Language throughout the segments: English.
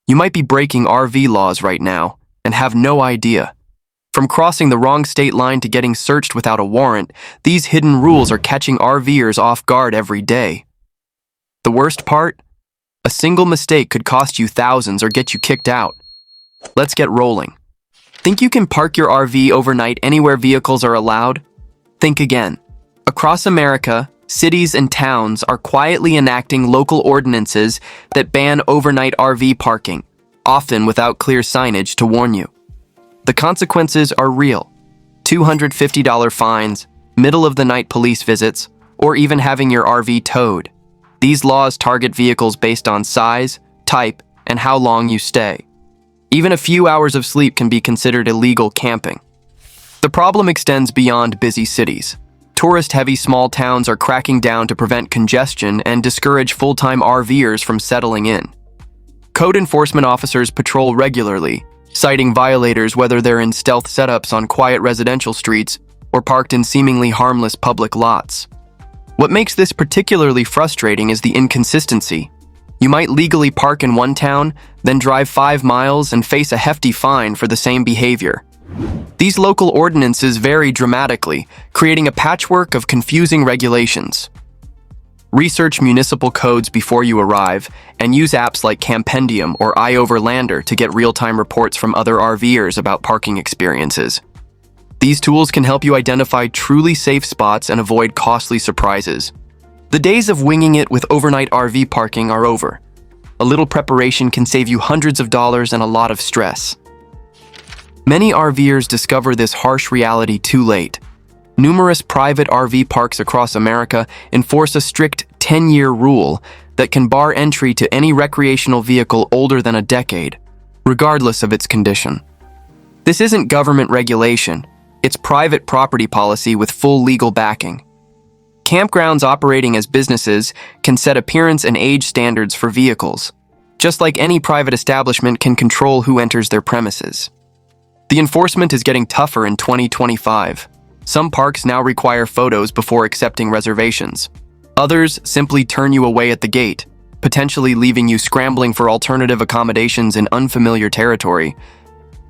You might be breaking RV laws right now and have no idea. From crossing the wrong state line to getting searched without a warrant, these hidden rules are catching RVers off guard every day. The worst part? A single mistake could cost you thousands or get you kicked out. Let's get rolling. Think you can park your RV overnight anywhere vehicles are allowed? Think again. Across America, cities and towns are quietly enacting local ordinances that ban overnight RV parking, often without clear signage to warn you. The consequences are real. $250 fines, middle-of-the-night police visits, or even having your RV towed. These laws target vehicles based on size, type, and how long you stay. Even a few hours of sleep can be considered illegal camping. The problem extends beyond busy cities. Tourist-heavy small towns are cracking down to prevent congestion and discourage full-time RVers from settling in. Code enforcement officers patrol regularly, citing violators whether they're in stealth setups on quiet residential streets or parked in seemingly harmless public lots. What makes this particularly frustrating is the inconsistency. You might legally park in one town, then drive 5 miles and face a hefty fine for the same behavior. These local ordinances vary dramatically, creating a patchwork of confusing regulations. Research municipal codes before you arrive, and use apps like Campendium or iOverlander to get real-time reports from other RVers about parking experiences. These tools can help you identify truly safe spots and avoid costly surprises. The days of winging it with overnight RV parking are over. A little preparation can save you hundreds of dollars and a lot of stress. Many RVers discover this harsh reality too late. Numerous private RV parks across America enforce a strict 10-year rule that can bar entry to any recreational vehicle older than a decade, regardless of its condition. This isn't government regulation, it's private property policy with full legal backing. Campgrounds operating as businesses can set appearance and age standards for vehicles, just like any private establishment can control who enters their premises. The enforcement is getting tougher in 2025. Some parks now require photos before accepting reservations. Others simply turn you away at the gate, potentially leaving you scrambling for alternative accommodations in unfamiliar territory.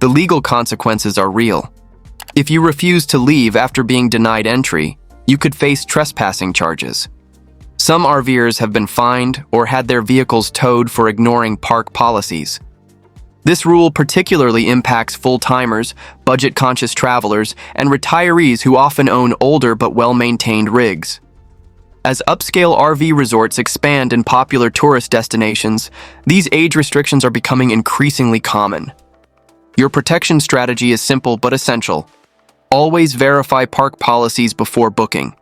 The legal consequences are real. If you refuse to leave after being denied entry, you could face trespassing charges. Some RVers have been fined or had their vehicles towed for ignoring park policies. This rule particularly impacts full-timers, budget-conscious travelers, and retirees who often own older but well-maintained rigs. As upscale RV resorts expand in popular tourist destinations, these age restrictions are becoming increasingly common. Your protection strategy is simple but essential. Always verify park policies before booking.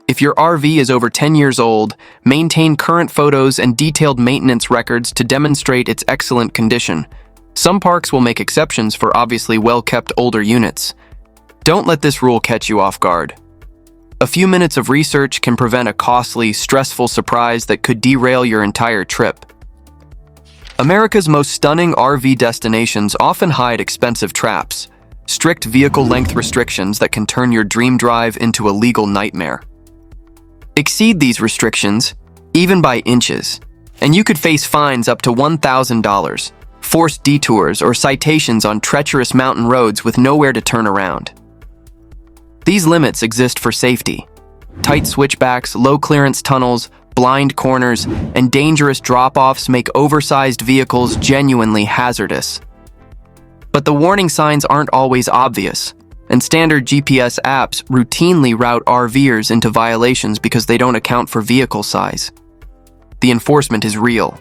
If your RV is over 10 years old, maintain current photos and detailed maintenance records to demonstrate its excellent condition. Some parks will make exceptions for obviously well-kept older units. Don't let this rule catch you off guard. A few minutes of research can prevent a costly, stressful surprise that could derail your entire trip. America's most stunning RV destinations often hide expensive traps, strict vehicle length restrictions that can turn your dream drive into a legal nightmare. Exceed these restrictions, even by inches, and you could face fines up to $1,000, forced detours, or citations on treacherous mountain roads with nowhere to turn around. These limits exist for safety. Tight switchbacks, low-clearance tunnels, blind corners, and dangerous drop-offs make oversized vehicles genuinely hazardous. But the warning signs aren't always obvious, and standard GPS apps routinely route RVers into violations because they don't account for vehicle size. The enforcement is real.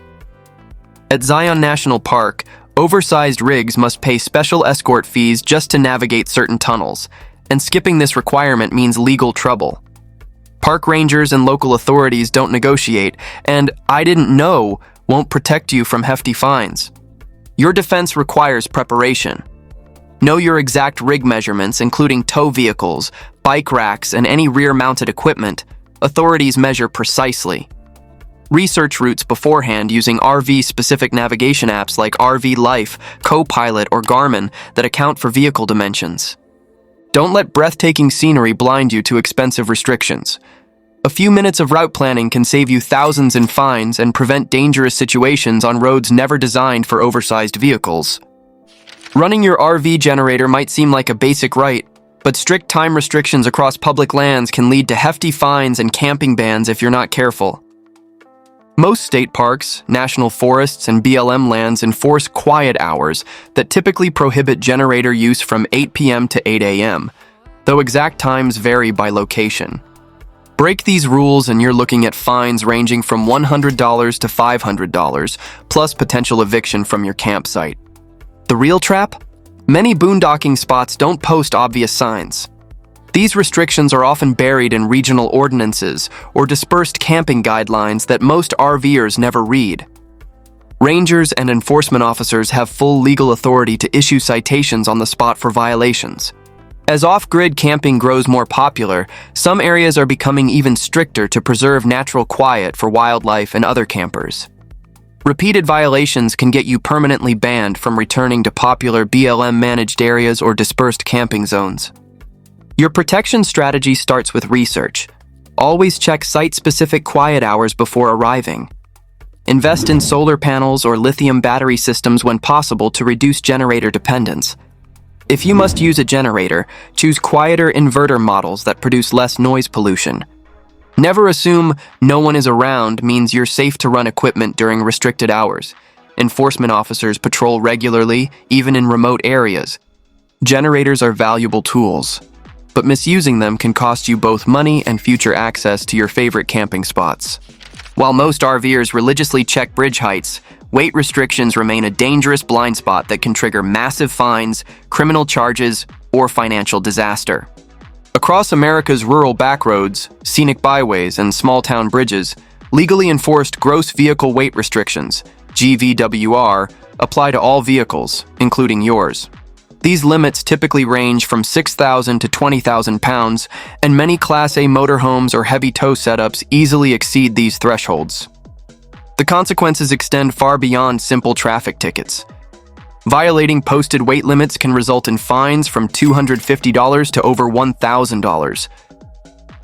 At Zion National Park, oversized rigs must pay special escort fees just to navigate certain tunnels, and skipping this requirement means legal trouble. Park rangers and local authorities don't negotiate, and "I didn't know" won't protect you from hefty fines. Your defense requires preparation. Know your exact rig measurements, including tow vehicles, bike racks, and any rear-mounted equipment. Authorities measure precisely. Research routes beforehand using RV-specific navigation apps like RV Life, Copilot, or Garmin that account for vehicle dimensions. Don't let breathtaking scenery blind you to expensive restrictions. A few minutes of route planning can save you thousands in fines and prevent dangerous situations on roads never designed for oversized vehicles. Running your RV generator might seem like a basic right, but strict time restrictions across public lands can lead to hefty fines and camping bans if you're not careful. Most state parks, national forests, and BLM lands enforce quiet hours that typically prohibit generator use from 8 p.m. to 8 a.m., though exact times vary by location. Break these rules and you're looking at fines ranging from $100 to $500, plus potential eviction from your campsite. The real trap? Many boondocking spots don't post obvious signs. These restrictions are often buried in regional ordinances or dispersed camping guidelines that most RVers never read. Rangers and enforcement officers have full legal authority to issue citations on the spot for violations. As off-grid camping grows more popular, some areas are becoming even stricter to preserve natural quiet for wildlife and other campers. Repeated violations can get you permanently banned from returning to popular BLM-managed areas or dispersed camping zones. Your protection strategy starts with research. Always check site-specific quiet hours before arriving. Invest in solar panels or lithium battery systems when possible to reduce generator dependence. If you must use a generator, choose quieter inverter models that produce less noise pollution. Never assume no one is around means you're safe to run equipment during restricted hours. Enforcement officers patrol regularly, even in remote areas. Generators are valuable tools, but misusing them can cost you both money and future access to your favorite camping spots. While most RVers religiously check bridge heights, weight restrictions remain a dangerous blind spot that can trigger massive fines, criminal charges, or financial disaster. Across America's rural backroads, scenic byways, and small-town bridges, legally enforced gross vehicle weight restrictions, GVWR, apply to all vehicles, including yours. These limits typically range from 6,000 to 20,000 pounds, and many Class A motorhomes or heavy tow setups easily exceed these thresholds. The consequences extend far beyond simple traffic tickets. Violating posted weight limits can result in fines from $250 to over $1,000.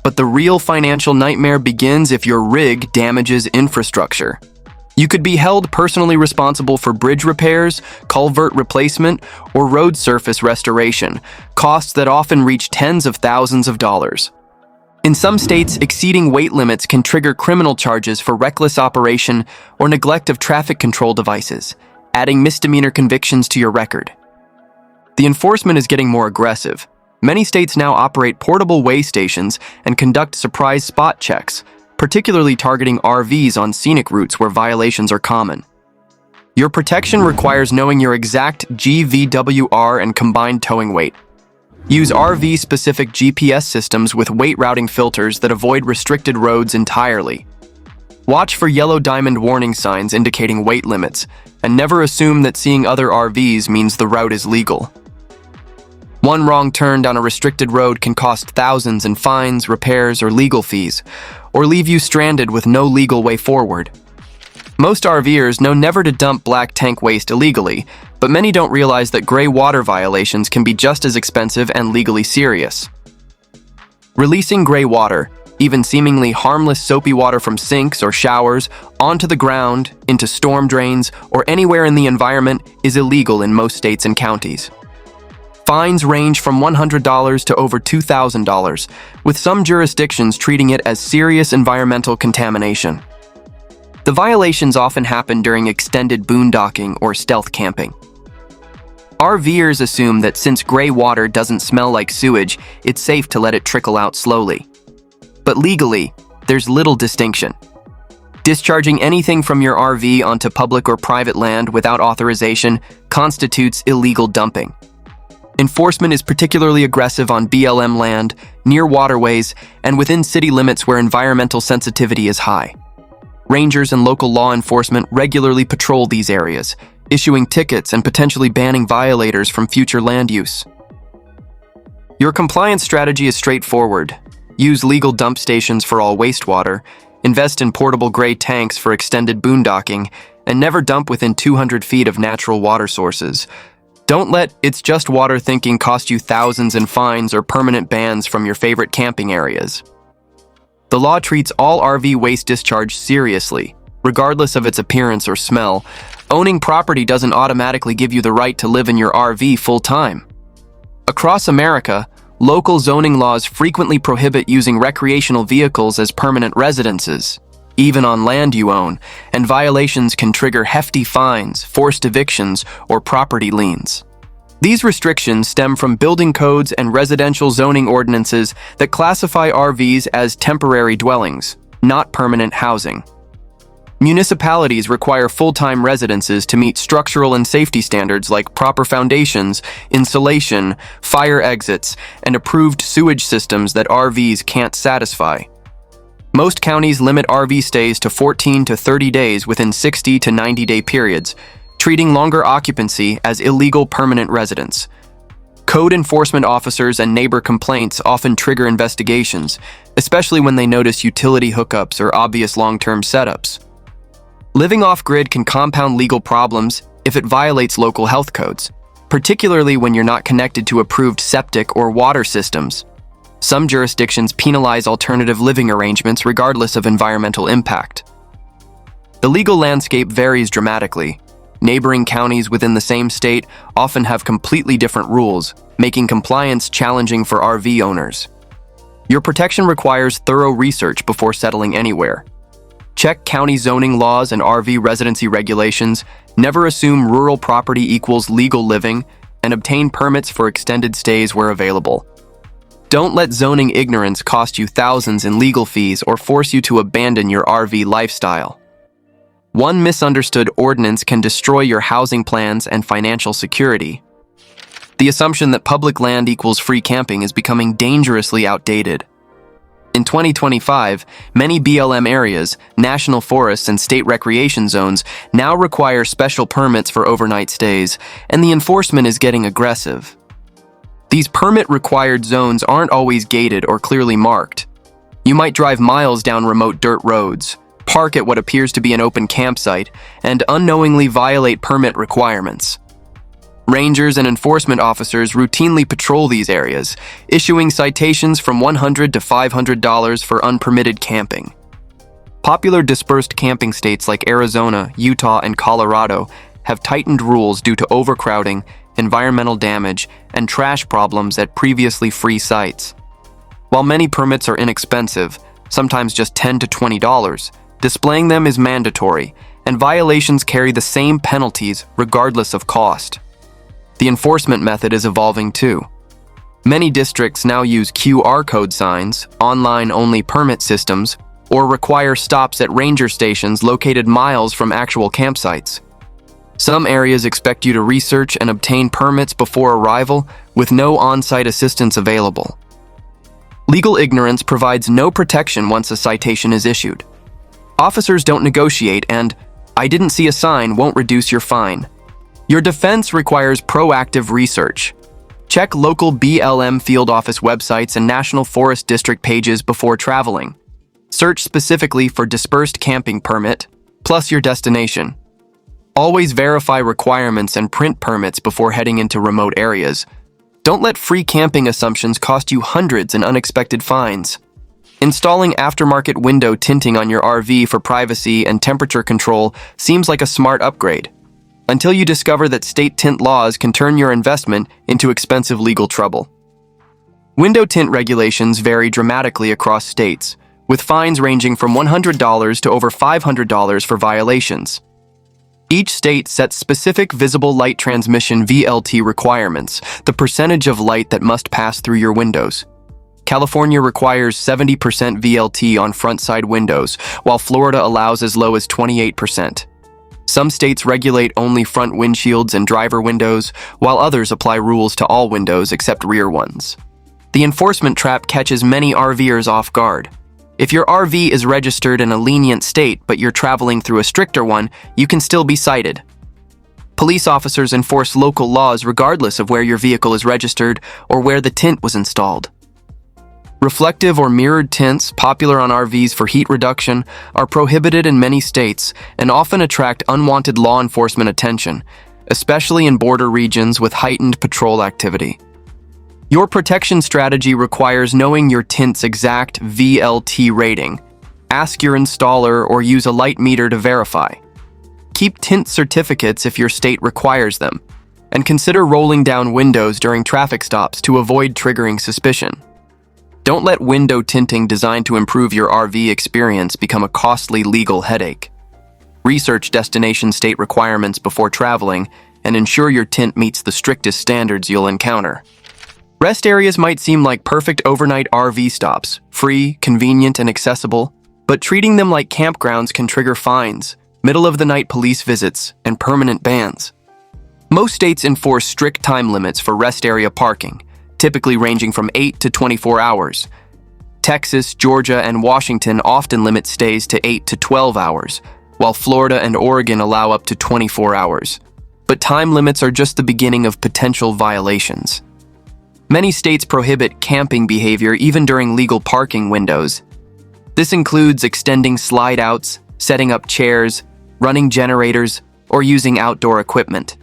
But the real financial nightmare begins if your rig damages infrastructure. You could be held personally responsible for bridge repairs, culvert replacement, or road surface restoration, costs that often reach tens of thousands of dollars. In some states, exceeding weight limits can trigger criminal charges for reckless operation or neglect of traffic control devices, adding misdemeanor convictions to your record. The enforcement is getting more aggressive. Many states now operate portable weigh stations and conduct surprise spot checks, particularly targeting RVs on scenic routes where violations are common. Your protection requires knowing your exact GVWR and combined towing weight. Use RV-specific GPS systems with weight routing filters that avoid restricted roads entirely. Watch for yellow diamond warning signs indicating weight limits, and never assume that seeing other RVs means the route is legal. One wrong turn down a restricted road can cost thousands in fines, repairs, or legal fees, or leave you stranded with no legal way forward. Most RVers know never to dump black tank waste illegally, but many don't realize that gray water violations can be just as expensive and legally serious. Releasing gray water, even seemingly harmless soapy water from sinks or showers, onto the ground, into storm drains, or anywhere in the environment is illegal in most states and counties. Fines range from $100 to over $2,000, with some jurisdictions treating it as serious environmental contamination. The violations often happen during extended boondocking or stealth camping. RVers assume that since gray water doesn't smell like sewage, it's safe to let it trickle out slowly. But legally, there's little distinction. Discharging anything from your RV onto public or private land without authorization constitutes illegal dumping. Enforcement is particularly aggressive on BLM land, near waterways, and within city limits where environmental sensitivity is high. Rangers and local law enforcement regularly patrol these areas, issuing tickets and potentially banning violators from future land use. Your compliance strategy is straightforward. Use legal dump stations for all wastewater, invest in portable gray tanks for extended boondocking, and never dump within 200 feet of natural water sources. Don't let "it's just water" thinking cost you thousands in fines or permanent bans from your favorite camping areas. The law treats all RV waste discharge seriously, regardless of its appearance or smell. Owning property doesn't automatically give you the right to live in your RV full-time. Across America, local zoning laws frequently prohibit using recreational vehicles as permanent residences, even on land you own, and violations can trigger hefty fines, forced evictions, or property liens. These restrictions stem from building codes and residential zoning ordinances that classify RVs as temporary dwellings, not permanent housing. Municipalities require full-time residences to meet structural and safety standards like proper foundations, insulation, fire exits, and approved sewage systems that RVs can't satisfy. Most counties limit RV stays to 14 to 30 days within 60 to 90-day periods, treating longer occupancy as illegal permanent residence. Code enforcement officers and neighbor complaints often trigger investigations, especially when they notice utility hookups or obvious long-term setups. Living off-grid can compound legal problems if it violates local health codes, particularly when you're not connected to approved septic or water systems. Some jurisdictions penalize alternative living arrangements regardless of environmental impact. The legal landscape varies dramatically. Neighboring counties within the same state often have completely different rules, making compliance challenging for RV owners. Your protection requires thorough research before settling anywhere. Check county zoning laws and RV residency regulations, never assume rural property equals legal living, and obtain permits for extended stays where available. Don't let zoning ignorance cost you thousands in legal fees or force you to abandon your RV lifestyle. One misunderstood ordinance can destroy your housing plans and financial security. The assumption that public land equals free camping is becoming dangerously outdated. In 2025, many BLM areas, national forests, and state recreation zones now require special permits for overnight stays, and the enforcement is getting aggressive. These permit-required zones aren't always gated or clearly marked. You might drive miles down remote dirt roads, park at what appears to be an open campsite, and unknowingly violate permit requirements. Rangers and enforcement officers routinely patrol these areas, issuing citations from $100 to $500 for unpermitted camping. Popular dispersed camping states like Arizona, Utah, and Colorado have tightened rules due to overcrowding, environmental damage, and trash problems at previously free sites. While many permits are inexpensive, sometimes just $10 to $20, displaying them is mandatory, and violations carry the same penalties regardless of cost. The enforcement method is evolving too. Many districts now use QR code signs, online-only permit systems, or require stops at ranger stations located miles from actual campsites. Some areas expect you to research and obtain permits before arrival with no on-site assistance available. Legal ignorance provides no protection once a citation is issued. Officers don't negotiate and, "I didn't see a sign" won't reduce your fine. Your defense requires proactive research. Check local BLM field office websites and National Forest District pages before traveling. Search specifically for dispersed camping permit, plus your destination. Always verify requirements and print permits before heading into remote areas. Don't let free camping assumptions cost you hundreds in unexpected fines. Installing aftermarket window tinting on your RV for privacy and temperature control seems like a smart upgrade, until you discover that state tint laws can turn your investment into expensive legal trouble. Window tint regulations vary dramatically across states, with fines ranging from $100 to over $500 for violations. Each state sets specific visible light transmission (VLT) requirements, the percentage of light that must pass through your windows. California requires 70% VLT on front side windows, while Florida allows as low as 28%. Some states regulate only front windshields and driver windows, while others apply rules to all windows except rear ones. The enforcement trap catches many RVers off guard. If your RV is registered in a lenient state but you're traveling through a stricter one, you can still be cited. Police officers enforce local laws regardless of where your vehicle is registered or where the tint was installed. Reflective or mirrored tints, popular on RVs for heat reduction, are prohibited in many states and often attract unwanted law enforcement attention, especially in border regions with heightened patrol activity. Your protection strategy requires knowing your tint's exact VLT rating. Ask your installer or use a light meter to verify. Keep tint certificates if your state requires them, and consider rolling down windows during traffic stops to avoid triggering suspicion. Don't let window tinting designed to improve your RV experience become a costly legal headache. Research destination state requirements before traveling and ensure your tint meets the strictest standards you'll encounter. Rest areas might seem like perfect overnight RV stops, free, convenient, and accessible, but treating them like campgrounds can trigger fines, middle-of-the-night police visits, and permanent bans. Most states enforce strict time limits for rest area parking, typically ranging from 8 to 24 hours. Texas, Georgia, and Washington often limit stays to 8 to 12 hours, while Florida and Oregon allow up to 24 hours. But time limits are just the beginning of potential violations. Many states prohibit camping behavior even during legal parking windows. This includes extending slide-outs, setting up chairs, running generators, or using outdoor equipment.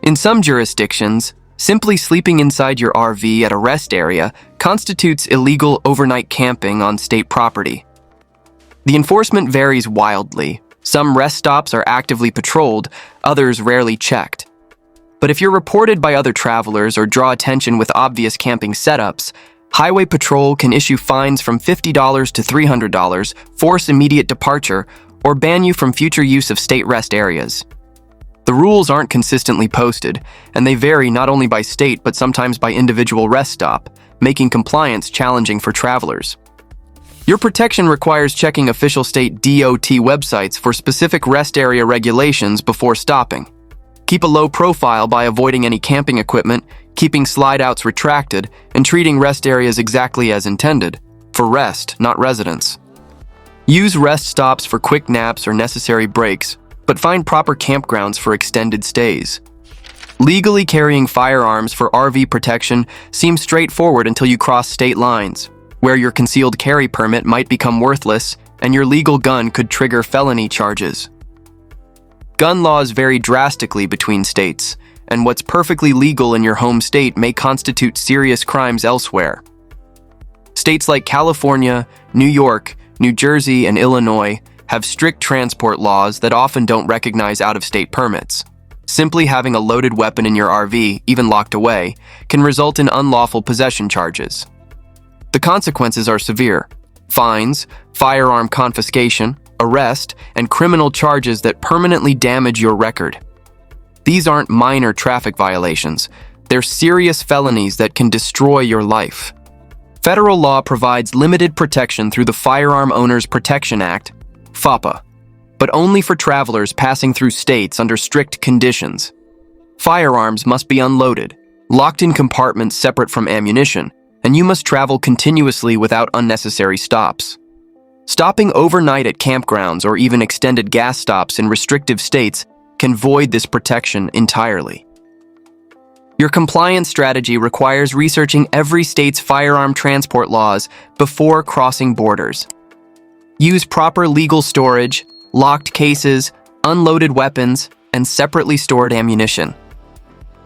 In some jurisdictions, simply sleeping inside your RV at a rest area constitutes illegal overnight camping on state property. The enforcement varies wildly. Some rest stops are actively patrolled, others rarely checked. But if you're reported by other travelers or draw attention with obvious camping setups, Highway Patrol can issue fines from $50 to $300, force immediate departure, or ban you from future use of state rest areas. The rules aren't consistently posted, and they vary not only by state but sometimes by individual rest stop, making compliance challenging for travelers. Your protection requires checking official state DOT websites for specific rest area regulations before stopping. Keep a low profile by avoiding any camping equipment, keeping slide-outs retracted, and treating rest areas exactly as intended, for rest, not residence. Use rest stops for quick naps or necessary breaks, but find proper campgrounds for extended stays. Legally carrying firearms for RV protection seems straightforward until you cross state lines, where your concealed carry permit might become worthless and your legal gun could trigger felony charges. Gun laws vary drastically between states, and what's perfectly legal in your home state may constitute serious crimes elsewhere. States like California, New York, New Jersey, and Illinois have strict transport laws that often don't recognize out-of-state permits. Simply having a loaded weapon in your RV, even locked away, can result in unlawful possession charges. The consequences are severe: fines, firearm confiscation, arrest, and criminal charges that permanently damage your record. These aren't minor traffic violations. They're serious felonies that can destroy your life. Federal law provides limited protection through the Firearm Owners Protection Act, FOPA, but only for travelers passing through states under strict conditions. Firearms must be unloaded, locked in compartments separate from ammunition, and you must travel continuously without unnecessary stops. Stopping overnight at campgrounds or even extended gas stops in restrictive states can void this protection entirely. Your compliance strategy requires researching every state's firearm transport laws before crossing borders. Use proper legal storage, locked cases, unloaded weapons, and separately stored ammunition.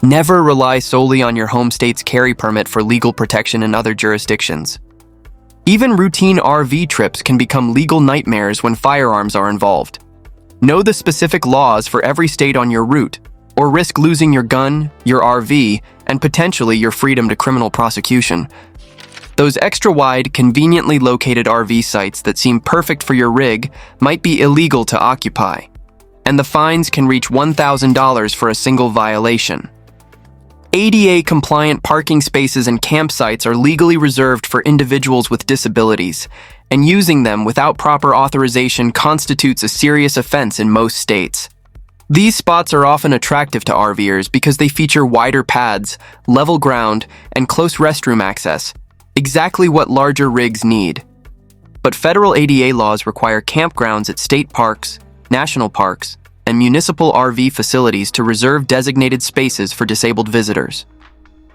Never rely solely on your home state's carry permit for legal protection in other jurisdictions. Even routine RV trips can become legal nightmares when firearms are involved. Know the specific laws for every state on your route, or risk losing your gun, your RV, and potentially your freedom to criminal prosecution. Those extra-wide, conveniently located RV sites that seem perfect for your rig might be illegal to occupy, and the fines can reach $1,000 for a single violation. ADA-compliant parking spaces and campsites are legally reserved for individuals with disabilities, and using them without proper authorization constitutes a serious offense in most states. These spots are often attractive to RVers because they feature wider pads, level ground, and close restroom access, exactly what larger rigs need. But federal ADA laws require campgrounds at state parks, national parks, and municipal RV facilities to reserve designated spaces for disabled visitors.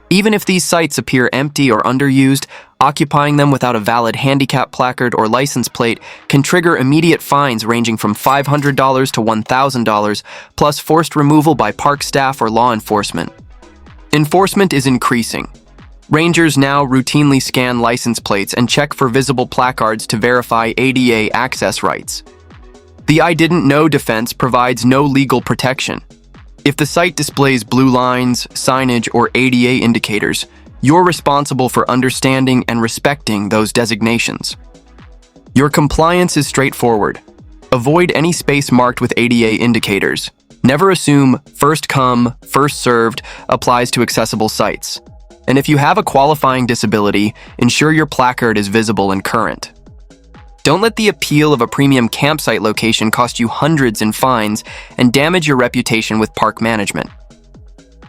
Even if these sites appear empty or underused, occupying them without a valid handicap placard or license plate can trigger immediate fines ranging from $500 to $1,000, plus forced removal by park staff or law enforcement. Enforcement is increasing. Rangers now routinely scan license plates and check for visible placards to verify ADA access rights. The "I didn't know" defense provides no legal protection. If the site displays blue lines, signage, or ADA indicators, you're responsible for understanding and respecting those designations. Your compliance is straightforward. Avoid any space marked with ADA indicators. Never assume "first come, first served" applies to accessible sites. And if you have a qualifying disability, ensure your placard is visible and current. Don't let the appeal of a premium campsite location cost you hundreds in fines and damage your reputation with park management.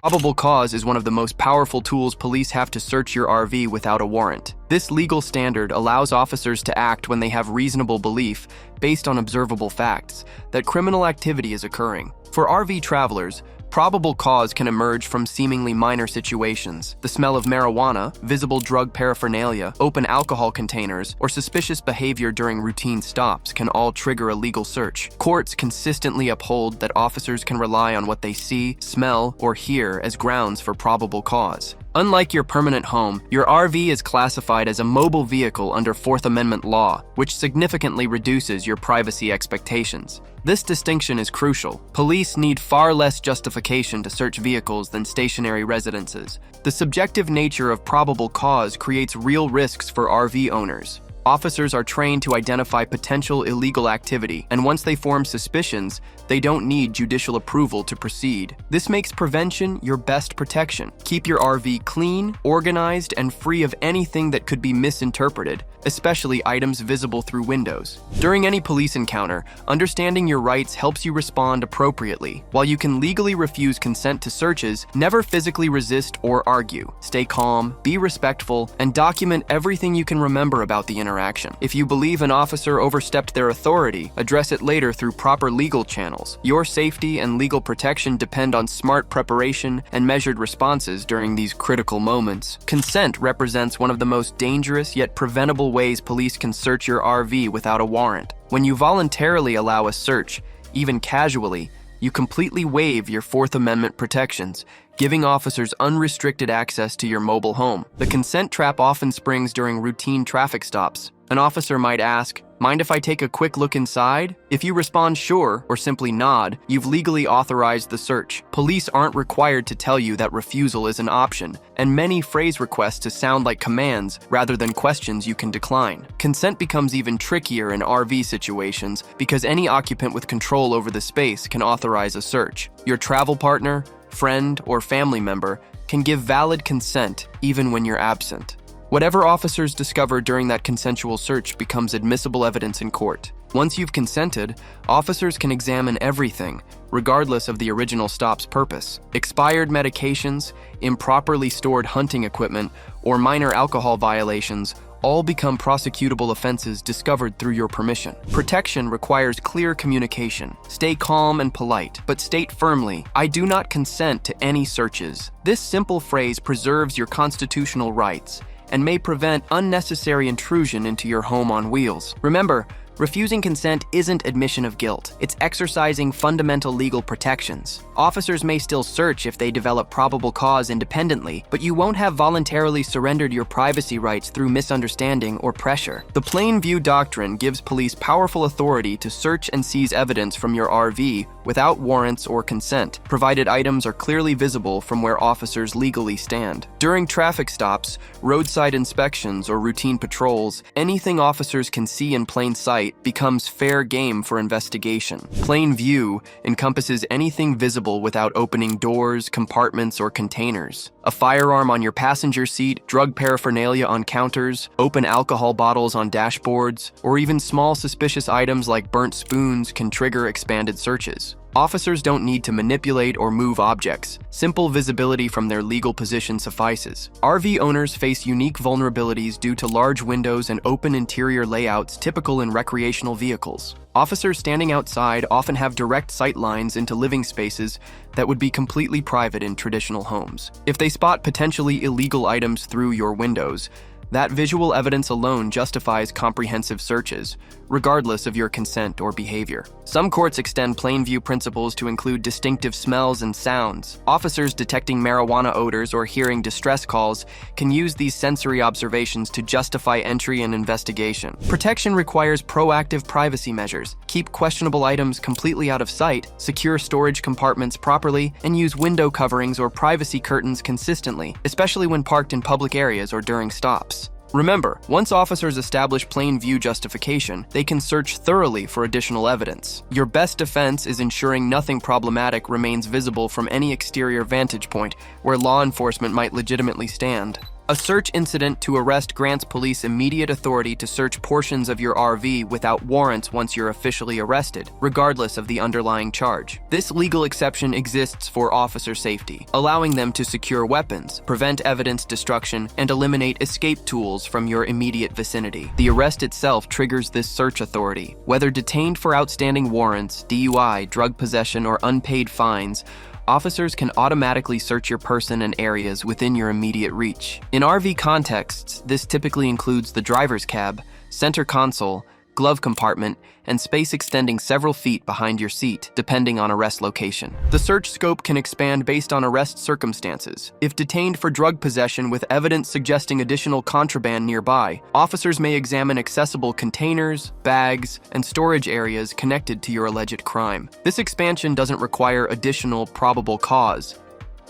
Probable cause is one of the most powerful tools police have to search your RV without a warrant. This legal standard allows officers to act when they have reasonable belief, based on observable facts, that criminal activity is occurring. For RV travelers, probable cause can emerge from seemingly minor situations. The smell of marijuana, visible drug paraphernalia, open alcohol containers, or suspicious behavior during routine stops can all trigger a legal search. Courts consistently uphold that officers can rely on what they see, smell, or hear as grounds for probable cause. Unlike your permanent home, your RV is classified as a mobile vehicle under Fourth Amendment law, which significantly reduces your privacy expectations. This distinction is crucial. Police need far less justification to search vehicles than stationary residences. The subjective nature of probable cause creates real risks for RV owners. Officers are trained to identify potential illegal activity, and once they form suspicions, they don't need judicial approval to proceed. This makes prevention your best protection. Keep your RV clean, organized, and free of anything that could be misinterpreted, especially items visible through windows. During any police encounter, understanding your rights helps you respond appropriately. While you can legally refuse consent to searches, never physically resist or argue. Stay calm, be respectful, and document everything you can remember about the interaction. If you believe an officer overstepped their authority, address it later through proper legal channels. Your safety and legal protection depend on smart preparation and measured responses during these critical moments. Consent represents one of the most dangerous yet preventable ways police can search your RV without a warrant. When you voluntarily allow a search, even casually, you completely waive your Fourth Amendment protections, giving officers unrestricted access to your mobile home. The consent trap often springs during routine traffic stops. An officer might ask, "Mind if I take a quick look inside?" If you respond sure or simply nod, you've legally authorized the search. Police aren't required to tell you that refusal is an option, and many phrase requests to sound like commands rather than questions you can decline. Consent becomes even trickier in RV situations because any occupant with control over the space can authorize a search. Your travel partner, friend, or family member can give valid consent even when you're absent. Whatever officers discover during that consensual search becomes admissible evidence in court. Once you've consented, officers can examine everything, regardless of the original stop's purpose. Expired medications, improperly stored hunting equipment, or minor alcohol violations all become prosecutable offenses discovered through your permission. Protection requires clear communication. Stay calm and polite, but state firmly, "I do not consent to any searches." This simple phrase preserves your constitutional rights and may prevent unnecessary intrusion into your home on wheels. Remember, refusing consent isn't admission of guilt. It's exercising fundamental legal protections. Officers may still search if they develop probable cause independently, but you won't have voluntarily surrendered your privacy rights through misunderstanding or pressure. The plain view doctrine gives police powerful authority to search and seize evidence from your RV without warrants or consent, provided items are clearly visible from where officers legally stand. During traffic stops, roadside inspections, or routine patrols, anything officers can see in plain sight becomes fair game for investigation. Plain view encompasses anything visible without opening doors, compartments, or containers. A firearm on your passenger seat, drug paraphernalia on counters, open alcohol bottles on dashboards, or even small suspicious items like burnt spoons can trigger expanded searches. Officers don't need to manipulate or move objects. Simple visibility from their legal position suffices. RV owners face unique vulnerabilities due to large windows and open interior layouts typical in recreational vehicles. Officers standing outside often have direct sight lines into living spaces that would be completely private in traditional homes. If they spot potentially illegal items through your windows, That visual evidence alone justifies comprehensive searches, regardless of your consent or behavior. Some courts extend plain view principles to include distinctive smells and sounds. Officers detecting marijuana odors or hearing distress calls can use these sensory observations to justify entry and investigation. Protection requires proactive privacy measures. Keep questionable items completely out of sight, secure storage compartments properly, and use window coverings or privacy curtains consistently, especially when parked in public areas or during stops. Remember, once officers establish plain view justification, they can search thoroughly for additional evidence. Your best defense is ensuring nothing problematic remains visible from any exterior vantage point where law enforcement might legitimately stand. A search incident to arrest grants police immediate authority to search portions of your RV without warrants once you're officially arrested, regardless of the underlying charge. This legal exception exists for officer safety, allowing them to secure weapons, prevent evidence destruction, and eliminate escape tools from your immediate vicinity. The arrest itself triggers this search authority. Whether detained for outstanding warrants, DUI, drug possession, or unpaid fines, officers can automatically search your person and areas within your immediate reach. In RV contexts, this typically includes the driver's cab, center console, glove compartment, and space extending several feet behind your seat, depending on arrest location. The search scope can expand based on arrest circumstances. If detained for drug possession with evidence suggesting additional contraband nearby, officers may examine accessible containers, bags, and storage areas connected to your alleged crime. This expansion doesn't require additional probable cause.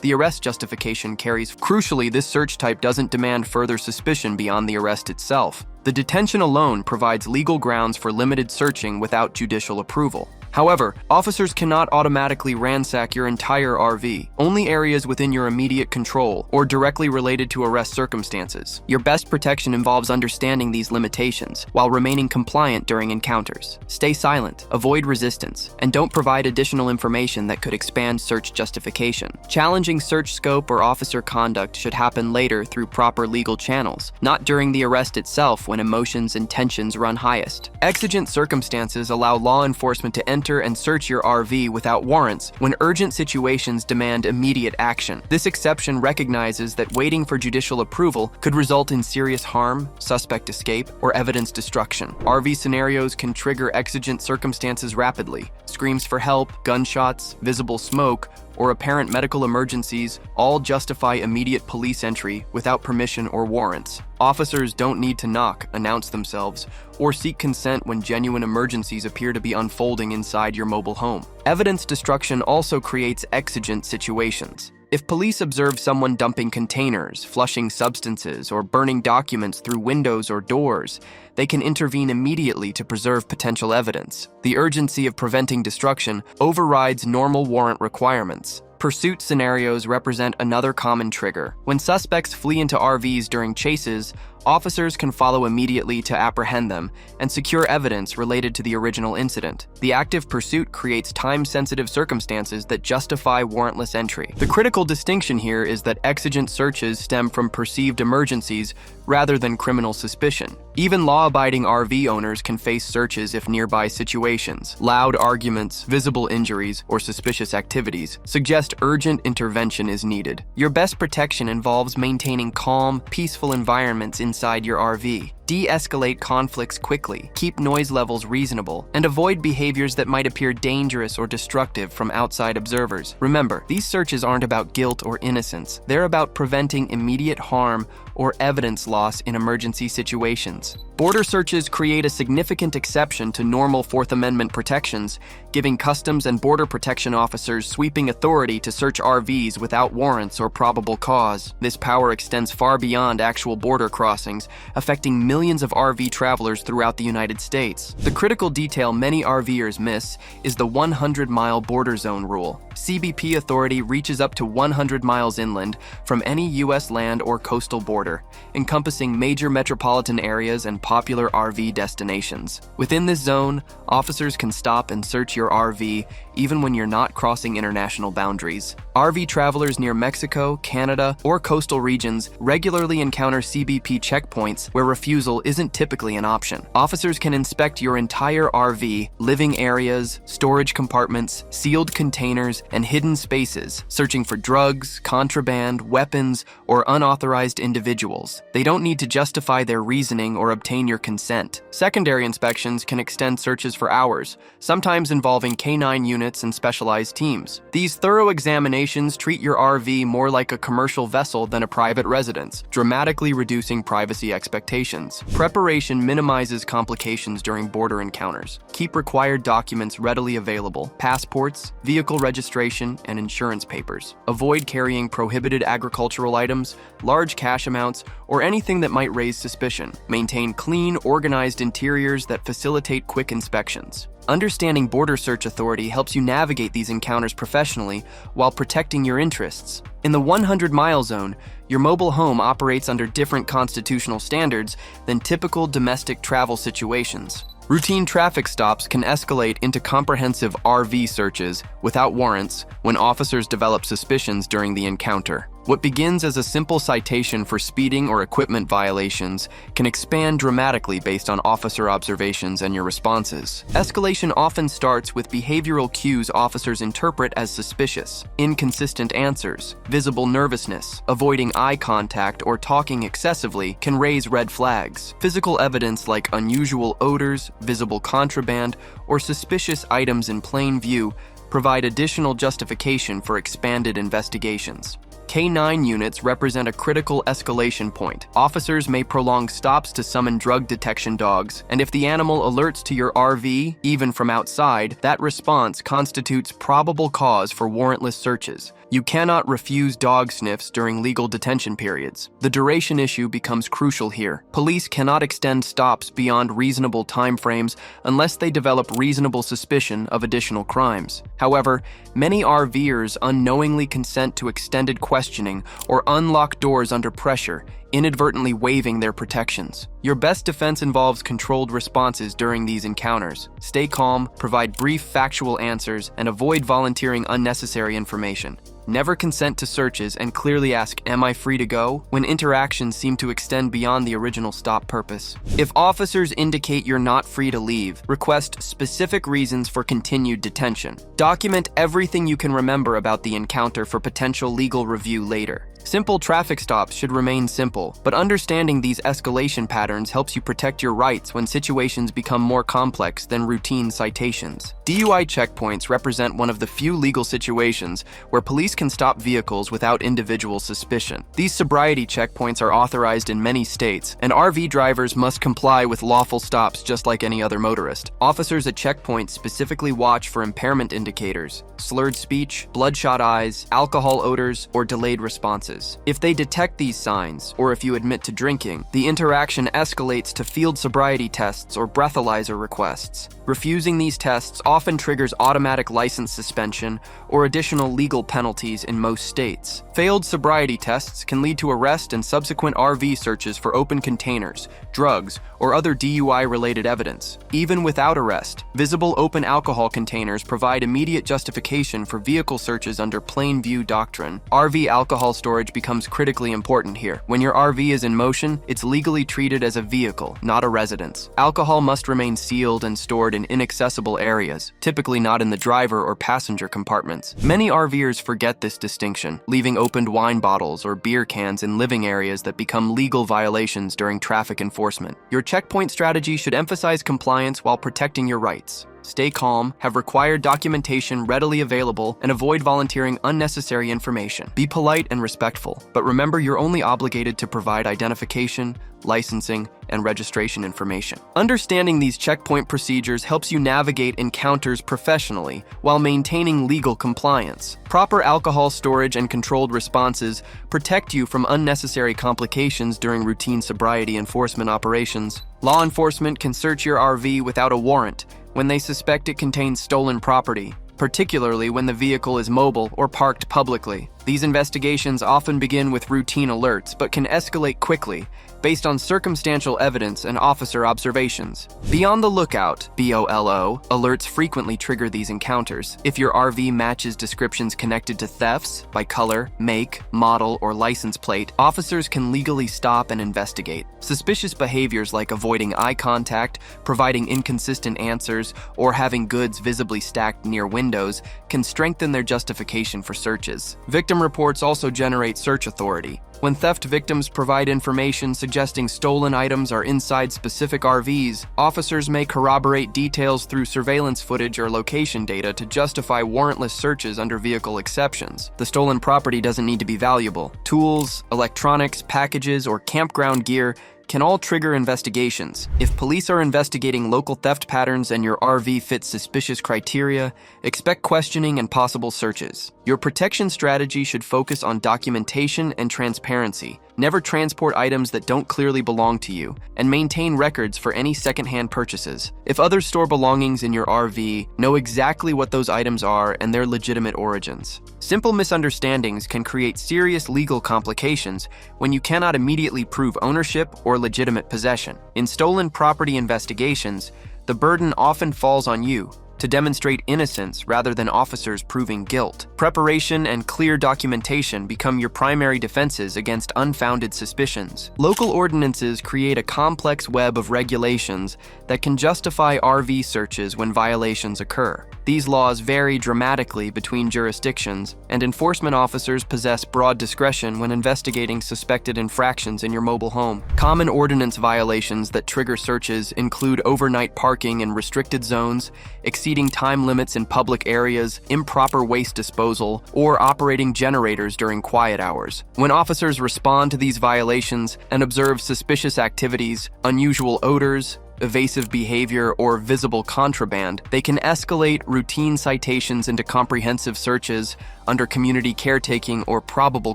The arrest justification carries. Crucially, this search type doesn't demand further suspicion beyond the arrest itself. The detention alone provides legal grounds for limited searching without judicial approval. However, officers cannot automatically ransack your entire RV, only areas within your immediate control or directly related to arrest circumstances. Your best protection involves understanding these limitations while remaining compliant during encounters. Stay silent, avoid resistance, and don't provide additional information that could expand search justification. Challenging search scope or officer conduct should happen later through proper legal channels, not during the arrest itself when emotions and tensions run highest. Exigent circumstances allow law enforcement to enter and search your RV without warrants when urgent situations demand immediate action. This exception recognizes that waiting for judicial approval could result in serious harm, suspect escape, or evidence destruction. RV scenarios can trigger exigent circumstances rapidly. Screams for help, gunshots, visible smoke, or apparent medical emergencies all justify immediate police entry without permission or warrants. Officers don't need to knock, announce themselves, or seek consent when genuine emergencies appear to be unfolding inside your mobile home. Evidence destruction also creates exigent situations. If police observe someone dumping containers, flushing substances, or burning documents through windows or doors, they can intervene immediately to preserve potential evidence. The urgency of preventing destruction overrides normal warrant requirements. Pursuit scenarios represent another common trigger. When suspects flee into RVs during chases, officers can follow immediately to apprehend them and secure evidence related to the original incident. The active pursuit creates time-sensitive circumstances that justify warrantless entry. The critical distinction here is that exigent searches stem from perceived emergencies rather than criminal suspicion. Even law-abiding RV owners can face searches if nearby situations, loud arguments, visible injuries, or suspicious activities suggest urgent intervention is needed. Your best protection involves maintaining calm, peaceful environments inside your RV. De-escalate conflicts quickly, keep noise levels reasonable, and avoid behaviors that might appear dangerous or destructive from outside observers. Remember, these searches aren't about guilt or innocence. They're about preventing immediate harm or evidence loss in emergency situations. Border searches create a significant exception to normal Fourth Amendment protections, giving Customs and Border Protection officers sweeping authority to search RVs without warrants or probable cause. This power extends far beyond actual border crossings, affecting millions of RV travelers throughout the United States. The critical detail many RVers miss is the 100-mile border zone rule. CBP authority reaches up to 100 miles inland from any U.S. land or coastal border, encompassing major metropolitan areas and popular RV destinations. Within this zone, officers can stop and search your RV even when you're not crossing international boundaries. RV travelers near Mexico, Canada, or coastal regions regularly encounter CBP checkpoints where refusal disposal isn't typically an option. Officers can inspect your entire RV, living areas, storage compartments, sealed containers, and hidden spaces, searching for drugs, contraband, weapons, or unauthorized individuals. They don't need to justify their reasoning or obtain your consent. Secondary inspections can extend searches for hours, sometimes involving K-9 units and specialized teams. These thorough examinations treat your RV more like a commercial vessel than a private residence, dramatically reducing privacy expectations. Preparation minimizes complications during border encounters. Keep required documents readily available: passports, vehicle registration, and insurance papers. Avoid carrying prohibited agricultural items, large cash amounts, or anything that might raise suspicion. Maintain clean, organized interiors that facilitate quick inspections. Understanding Border Search Authority helps you navigate these encounters professionally while protecting your interests. In the 100-mile zone, your mobile home operates under different constitutional standards than typical domestic travel situations. Routine traffic stops can escalate into comprehensive RV searches without warrants when officers develop suspicions during the encounter. What begins as a simple citation for speeding or equipment violations can expand dramatically based on officer observations and your responses. Escalation often starts with behavioral cues officers interpret as suspicious: inconsistent answers, visible nervousness, avoiding eye contact, or talking excessively can raise red flags. Physical evidence like unusual odors, visible contraband, or suspicious items in plain view provide additional justification for expanded investigations. K-9 units represent a critical escalation point. Officers may prolong stops to summon drug detection dogs, and if the animal alerts to your RV, even from outside, that response constitutes probable cause for warrantless searches. You cannot refuse dog sniffs during legal detention periods. The duration issue becomes crucial here. Police cannot extend stops beyond reasonable timeframes unless they develop reasonable suspicion of additional crimes. However, many RVers unknowingly consent to extended questioning or unlock doors under pressure, inadvertently waiving their protections. Your best defense involves controlled responses during these encounters. Stay calm, provide brief factual answers, and avoid volunteering unnecessary information. Never consent to searches and clearly ask, "Am I free to go?" when interactions seem to extend beyond the original stop purpose. If officers indicate you're not free to leave, request specific reasons for continued detention. Document everything you can remember about the encounter for potential legal review later. Simple traffic stops should remain simple, but understanding these escalation patterns helps you protect your rights when situations become more complex than routine citations. DUI checkpoints represent one of the few legal situations where police can stop vehicles without individual suspicion. These sobriety checkpoints are authorized in many states, and RV drivers must comply with lawful stops just like any other motorist. Officers at checkpoints specifically watch for impairment indicators, slurred speech, bloodshot eyes, alcohol odors, or delayed responses. If they detect these signs, or if you admit to drinking, the interaction escalates to field sobriety tests or breathalyzer requests. Refusing these tests often triggers automatic license suspension or additional legal penalties in most states. Failed sobriety tests can lead to arrest and subsequent RV searches for open containers, drugs, or other DUI-related evidence. Even without arrest, visible open alcohol containers provide immediate justification for vehicle searches under plain view doctrine. RV alcohol storage becomes critically important here. When your RV is in motion, it's legally treated as a vehicle, not a residence. Alcohol must remain sealed and stored in inaccessible areas, typically not in the driver or passenger compartments. Many RVers forget this distinction, leaving opened wine bottles or beer cans in living areas that become legal violations during traffic enforcement. Your checkpoint strategy should emphasize compliance while protecting your rights. Stay calm, have required documentation readily available, and avoid volunteering unnecessary information. Be polite and respectful, but remember you're only obligated to provide identification, licensing, and registration information. Understanding these checkpoint procedures helps you navigate encounters professionally while maintaining legal compliance. Proper alcohol storage and controlled responses protect you from unnecessary complications during routine sobriety enforcement operations. Law enforcement can search your RV without a warrant when they suspect it contains stolen property, particularly when the vehicle is mobile or parked publicly. These investigations often begin with routine alerts, but can escalate quickly based on circumstantial evidence and officer observations. Be on the lookout, BOLO. Alerts frequently trigger these encounters. If your RV matches descriptions connected to thefts by color, make, model, or license plate, officers can legally stop and investigate. Suspicious behaviors like avoiding eye contact, providing inconsistent answers, or having goods visibly stacked near windows can strengthen their justification for searches. Victim reports also generate search authority. When theft victims provide information suggesting stolen items are inside specific RVs, officers may corroborate details through surveillance footage or location data to justify warrantless searches under vehicle exceptions. The stolen property doesn't need to be valuable. Tools, electronics, packages, or campground gear can all trigger investigations. If police are investigating local theft patterns and your RV fits suspicious criteria, expect questioning and possible searches. Your protection strategy should focus on documentation and transparency. Never transport items that don't clearly belong to you, and maintain records for any secondhand purchases. If others store belongings in your RV, know exactly what those items are and their legitimate origins. Simple misunderstandings can create serious legal complications when you cannot immediately prove ownership or legitimate possession. In stolen property investigations, the burden often falls on you to demonstrate innocence rather than officers proving guilt. Preparation and clear documentation become your primary defenses against unfounded suspicions. Local ordinances create a complex web of regulations that can justify RV searches when violations occur. These laws vary dramatically between jurisdictions, and enforcement officers possess broad discretion when investigating suspected infractions in your mobile home. Common ordinance violations that trigger searches include overnight parking in restricted zones, exceeding time limits in public areas, improper waste disposal, or operating generators during quiet hours. When officers respond to these violations and observe suspicious activities, unusual odors, evasive behavior, or visible contraband, they can escalate routine citations into comprehensive searches under community caretaking or probable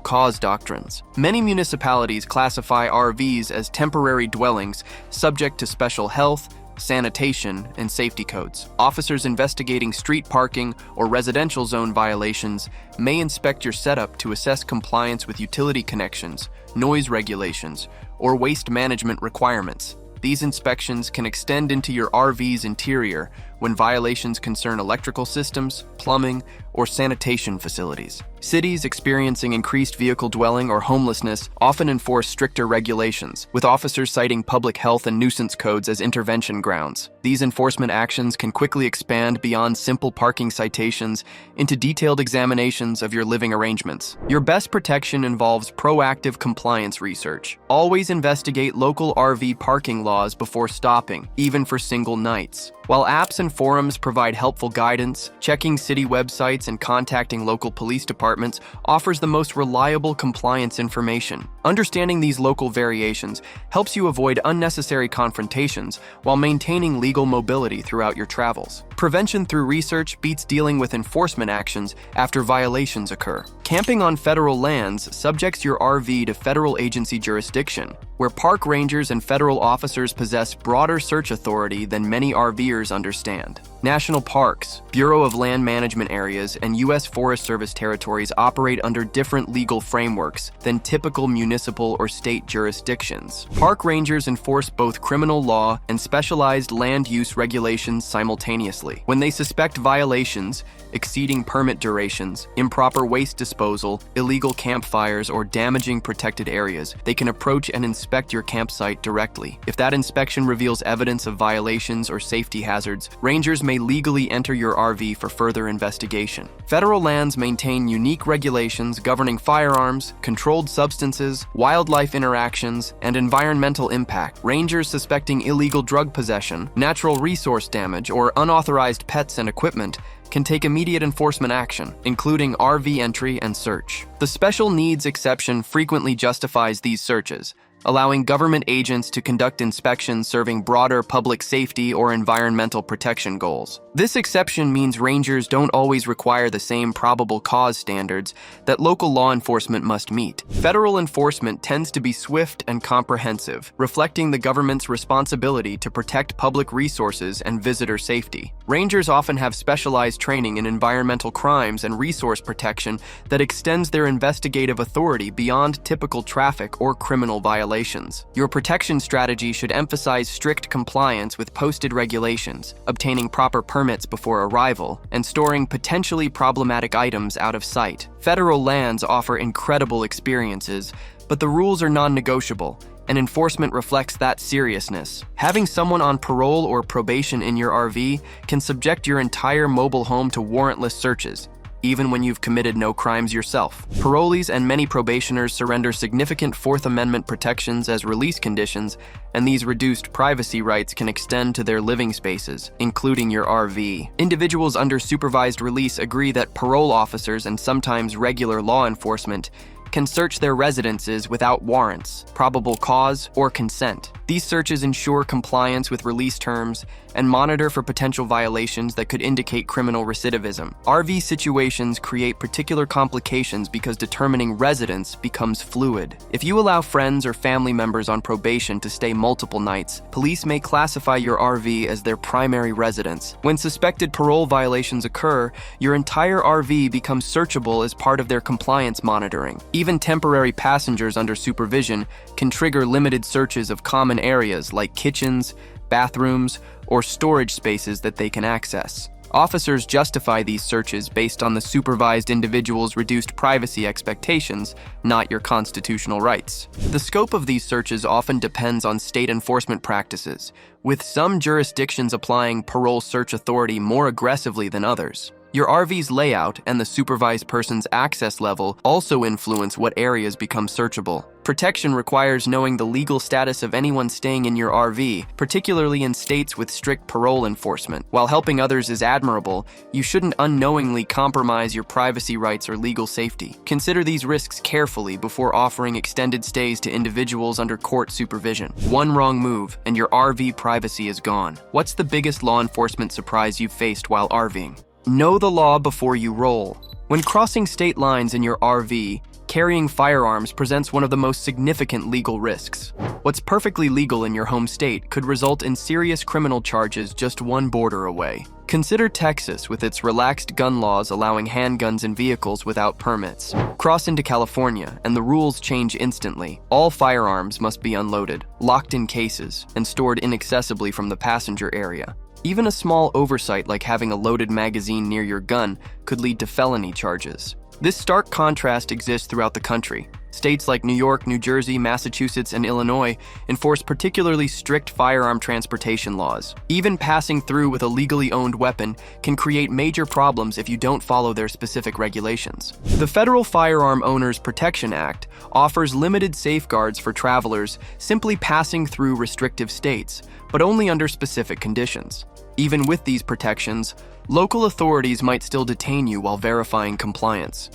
cause doctrines. Many municipalities classify RVs as temporary dwellings subject to special health, sanitation, and safety codes. Officers investigating street parking or residential zone violations may inspect your setup to assess compliance with utility connections, noise regulations, or waste management requirements. These inspections can extend into your RV's interior when violations concern electrical systems, plumbing, or sanitation facilities. Cities experiencing increased vehicle dwelling or homelessness often enforce stricter regulations, with officers citing public health and nuisance codes as intervention grounds. These enforcement actions can quickly expand beyond simple parking citations into detailed examinations of your living arrangements. Your best protection involves proactive compliance research. Always investigate local RV parking laws before stopping, even for single nights. While apps and forums provide helpful guidance, checking city websites and contacting local police departments offers the most reliable compliance information. Understanding these local variations helps you avoid unnecessary confrontations while maintaining legal mobility throughout your travels. Prevention through research beats dealing with enforcement actions after violations occur. Camping on federal lands subjects your RV to federal agency jurisdiction, where park rangers and federal officers possess broader search authority than many RVers understand. National parks, Bureau of Land Management areas, and U.S. Forest Service territories operate under different legal frameworks than typical municipal or state jurisdictions. Park rangers enforce both criminal law and specialized land use regulations simultaneously. When they suspect violations, exceeding permit durations, improper waste disposal, illegal campfires, or damaging protected areas, they can approach and inspect your campsite directly. If that inspection reveals evidence of violations or safety hazards, rangers may legally enter your RV for further investigation. Federal lands maintain unique regulations governing firearms, controlled substances, wildlife interactions, and environmental impact. Rangers suspecting illegal drug possession, natural resource damage, or unauthorized pets and equipment can take immediate enforcement action, including RV entry and search. The special needs exception frequently justifies these searches. allowing government agents to conduct inspections serving broader public safety or environmental protection goals. This exception means rangers don't always require the same probable cause standards that local law enforcement must meet. Federal enforcement tends to be swift and comprehensive, reflecting the government's responsibility to protect public resources and visitor safety. Rangers often have specialized training in environmental crimes and resource protection that extends their investigative authority beyond typical traffic or criminal violations. Your protection strategy should emphasize strict compliance with posted regulations, obtaining proper permits before arrival, and storing potentially problematic items out of sight. Federal lands offer incredible experiences, but the rules are non-negotiable, and enforcement reflects that seriousness. Having someone on parole or probation in your RV can subject your entire mobile home to warrantless searches, even when you've committed no crimes yourself. Parolees and many probationers surrender significant Fourth Amendment protections as release conditions, and these reduced privacy rights can extend to their living spaces, including your RV. Individuals under supervised release agree that parole officers and sometimes regular law enforcement can search their residences without warrants, probable cause, or consent. These searches ensure compliance with release terms and monitor for potential violations that could indicate criminal recidivism. RV situations create particular complications because determining residence becomes fluid. If you allow friends or family members on probation to stay multiple nights, police may classify your RV as their primary residence. When suspected parole violations occur, your entire RV becomes searchable as part of their compliance monitoring. Even temporary passengers under supervision can trigger limited searches of common areas like kitchens, bathrooms, or storage spaces that they can access. Officers justify these searches based on the supervised individual's reduced privacy expectations, not your constitutional rights. The scope of these searches often depends on state enforcement practices, with some jurisdictions applying parole search authority more aggressively than others. Your RV's layout and the supervised person's access level also influence what areas become searchable. Protection requires knowing the legal status of anyone staying in your RV, particularly in states with strict parole enforcement. While helping others is admirable, you shouldn't unknowingly compromise your privacy rights or legal safety. Consider these risks carefully before offering extended stays to individuals under court supervision. One wrong move, and your RV privacy is gone. What's the biggest law enforcement surprise you've faced while RVing? Know the law before you roll. When crossing state lines in your RV, carrying firearms presents one of the most significant legal risks. What's perfectly legal in your home state could result in serious criminal charges just one border away. Consider Texas with its relaxed gun laws allowing handguns in vehicles without permits. Cross into California, and the rules change instantly. All firearms must be unloaded, locked in cases, and stored inaccessibly from the passenger area. Even a small oversight like having a loaded magazine near your gun could lead to felony charges. This stark contrast exists throughout the country. States like New York, New Jersey, Massachusetts, and Illinois enforce particularly strict firearm transportation laws. Even passing through with a legally owned weapon can create major problems if you don't follow their specific regulations. The Federal Firearm Owners Protection Act offers limited safeguards for travelers simply passing through restrictive states, but only under specific conditions. Even with these protections, local authorities might still detain you while verifying compliance.